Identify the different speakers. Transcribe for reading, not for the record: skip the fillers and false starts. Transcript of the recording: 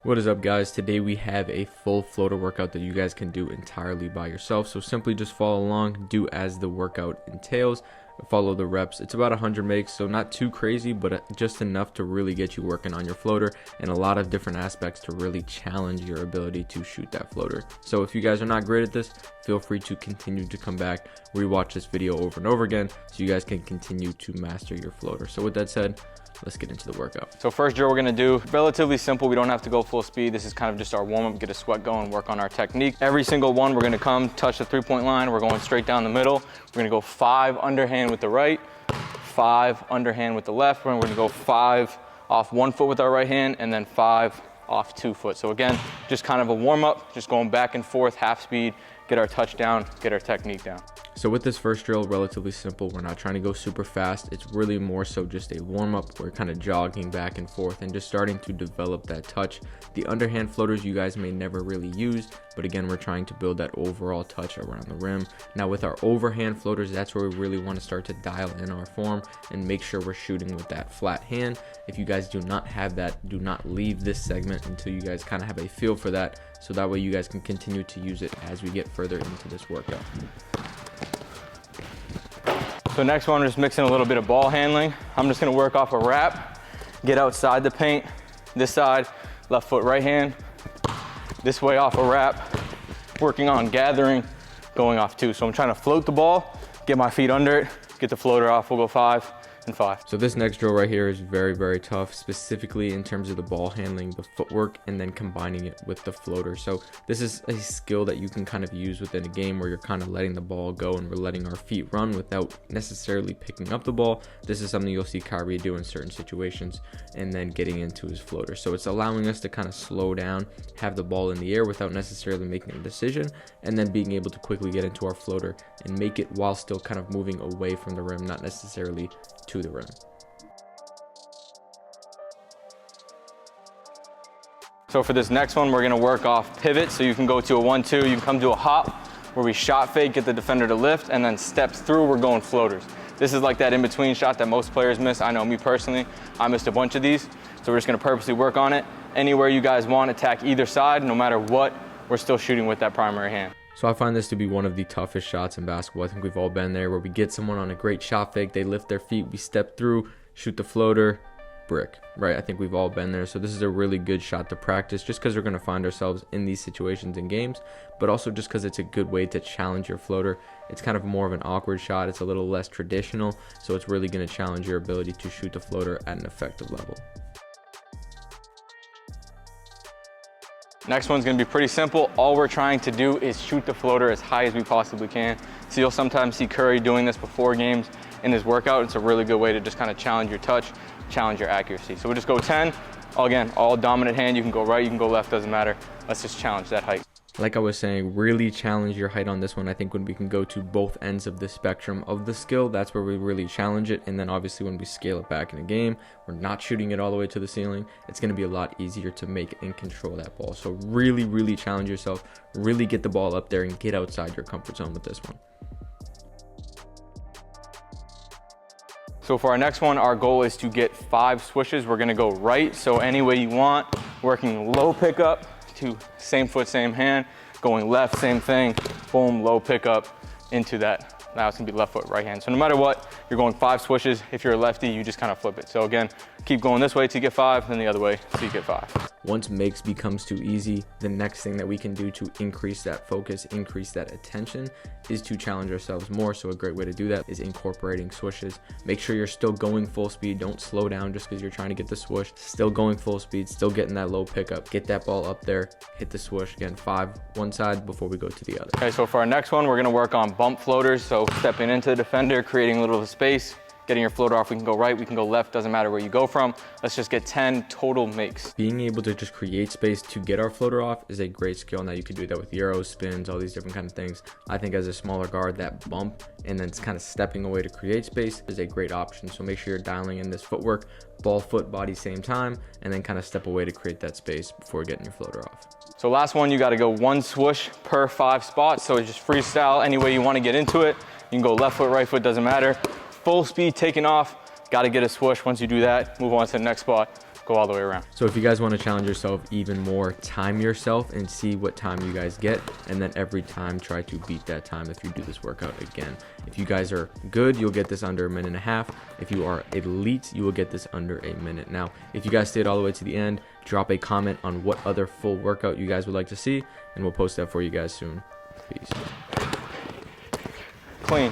Speaker 1: What is up, guys? Today we have a full floater workout that you guys can do entirely by yourself. So simply just follow along, do as the workout entails, follow the reps. It's about 100 makes, so not too crazy, but just enough to really get you working on your floater and a lot of different aspects to really challenge your ability to shoot that floater. So if you guys are not great at this, feel free to continue to come back, rewatch this video over and over again so you guys can continue to master your floater. So with that said, let's get into the workout.
Speaker 2: So first drill we're gonna do, relatively simple. We don't have to go full speed. This is kind of just our warm up, get a sweat going, work on our technique. Every single one, we're gonna come, touch the 3-point line. We're going straight down the middle. We're gonna go 5 underhand with the right, 5 underhand with the left. We're gonna go 5 off 1 foot with our right hand, and then 5 off 2 foot. So again, just kind of a warm up, just going back and forth, half speed, get our touch down, get our technique down.
Speaker 1: So with this first drill, relatively simple. We're not trying to go super fast. It's really more so just a warm-up. We're kind of jogging back and forth and just starting to develop that touch. The underhand floaters you guys may never really use, but again, we're trying to build that overall touch around the rim. Now with our overhand floaters, that's where we really want to start to dial in our form and make sure we're shooting with that flat hand. If you guys do not have that, do not leave this segment until you guys kind of have a feel for that, so that way you guys can continue to use it as we get further into this workout.
Speaker 2: So next one, we're just mixing a little bit of ball handling. I'm just gonna work off a wrap, get outside the paint, this side, left foot, right hand, this way off a wrap, working on gathering, going off 2. So I'm trying to float the ball, get my feet under it, get the floater off. We'll go 5 and 5.
Speaker 1: So this next drill right here is very, very tough, specifically in terms of the ball handling, the footwork, and then combining it with the floater. So this is a skill that you can kind of use within a game where you're kind of letting the ball go and we're letting our feet run without necessarily picking up the ball. This is something you'll see Kyrie do in certain situations, and then getting into his floater. So it's allowing us to kind of slow down, have the ball in the air without necessarily making a decision, and then being able to quickly get into our floater and make it while still kind of moving away from the rim, not necessarily to the rim.
Speaker 2: So for this next one, we're gonna work off pivot. So you can go to a 1-2, you can come to a hop where we shot fake, get the defender to lift, and then steps through, we're going floaters. This is like that in-between shot that most players miss. I know me personally, I missed a bunch of these. So we're just gonna purposely work on it. Anywhere you guys want, attack either side, no matter what, we're still shooting with that primary hand.
Speaker 1: So I find this to be one of the toughest shots in basketball. I think we've all been there, where we get someone on a great shot fake, they lift their feet, we step through, shoot the floater, brick, right? I think we've all been there. So this is a really good shot to practice, just because we're going to find ourselves in these situations in games, but also just because it's a good way to challenge your floater. It's kind of more of an awkward shot. It's a little less traditional, so it's really going to challenge your ability to shoot the floater at an effective level.
Speaker 2: Next one's gonna be pretty simple. All we're trying to do is shoot the floater as high as we possibly can. So you'll sometimes see Curry doing this before games in his workout. It's a really good way to just kind of challenge your touch, challenge your accuracy. So we'll just go 10. Again, all dominant hand. You can go right, you can go left, doesn't matter. Let's just challenge that height.
Speaker 1: Like I was saying, really challenge your height on this one. I think when we can go to both ends of the spectrum of the skill, that's where we really challenge it. And then obviously when we scale it back in a game, we're not shooting it all the way to the ceiling. It's going to be a lot easier to make and control that ball. So really, really challenge yourself, really get the ball up there and get outside your comfort zone with this one.
Speaker 2: So for our next one, our goal is to get 5 swishes. We're gonna go right, so any way you want, working low pickup to same foot, same hand, going left, same thing, boom, low pickup into that. Now it's gonna be left foot, right hand. So no matter what, you're going 5 swishes. If you're a lefty, you just kind of flip it. So again, keep going this way till you get 5, then the other way till you get 5.
Speaker 1: Once makes becomes too easy, the next thing that we can do to increase that focus, increase that attention, is to challenge ourselves more. So a great way to do that is incorporating swishes. Make sure you're still going full speed. Don't slow down just because you're trying to get the swish. Still going full speed, still getting that low pickup. Get that ball up there, hit the swish. Again, 5 one side before we go to the other.
Speaker 2: Okay, so for our next one, we're gonna work on bump floaters. So stepping into the defender, creating a little space, getting your floater off. We can go right, we can go left, doesn't matter where you go from. Let's just get 10 total makes.
Speaker 1: Being able to just create space to get our floater off is a great skill. Now you can do that with euros, spins, all these different kind of things. I think as a smaller guard, that bump and then kind of stepping away to create space is a great option. So make sure you're dialing in this footwork, ball, foot, body, same time, and then kind of step away to create that space before getting your floater off.
Speaker 2: So last one, you gotta go 1 swoosh per 5 spots. So it's just freestyle, any way you wanna get into it. You can go left foot, right foot, doesn't matter. Full speed taking off, got to get a swoosh. Once you do that, move on to the next spot. go all the way around.
Speaker 1: So if you guys want to challenge yourself even more, time yourself and see what time you guys get, and then every time try to beat that time if you do this workout again. If you guys are good, you'll get this under 1.5 minutes. If you are elite, you will get this under 1 minute. Now, if you guys stayed all the way to the end, drop a comment on what other full workout you guys would like to see, and we'll post that for you guys soon. Peace.
Speaker 2: Clean.